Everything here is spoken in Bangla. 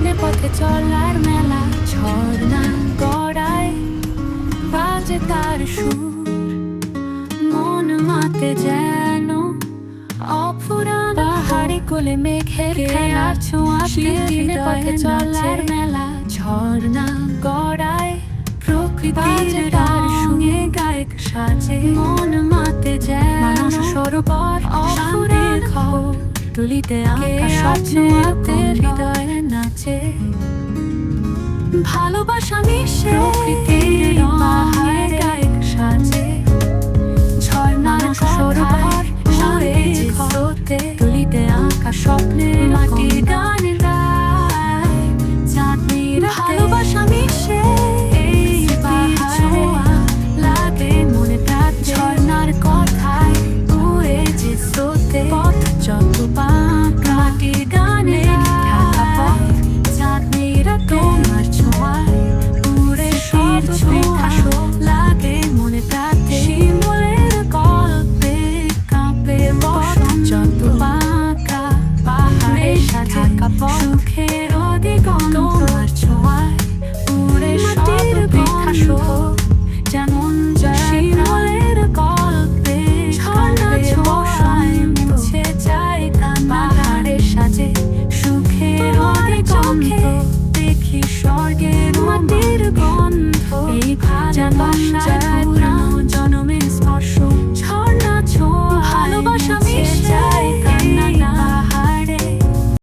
দিনে পথে চলার মেলা, ঝর্ণা গড়ায় বাজে তার সুর, মন মাতে যেন অফুরান পাহাড়ি কোলে মেঘের খেলা, ছোঁয়াতে দিনে পথে চলার মেলা, ঝর্ণা গড়ায় প্রকৃতির তার সঙ্গে গায়ক সাজে, মন মাতে যেন সরোবর অফুরান খবর, তুলিতে আকাশ ছোঁয়াতে হৃদয়ে নাচে, ভালোবাসা মিশে প্রকৃতির পাহাড় গায়ক সাজে, ঝর্ণা সরোবর উড়ে স্রোতে, তুলিতে আকাশ স্বপ্নের মাটির গান গায়, চাঁদনিরা ভালোবাসা মিশে এই পাহাড়ে লাগে মনে প্রাতে, ঝর্ণার কথায় উড়ে যে স্রোতে, পথ যত বাঁকা মাটির গানে ঢাকা পথ, চাঁদনিরা তোমার ছোঁয়ায় উড়ে সব ছোঁয়া লাগে মনে প্রাতে, শিমুলের গল্পে কাঁপে বসন্ত, যত বাঁকা পাহাড়ে ঢাকা পথ, সুখের দিগন্ত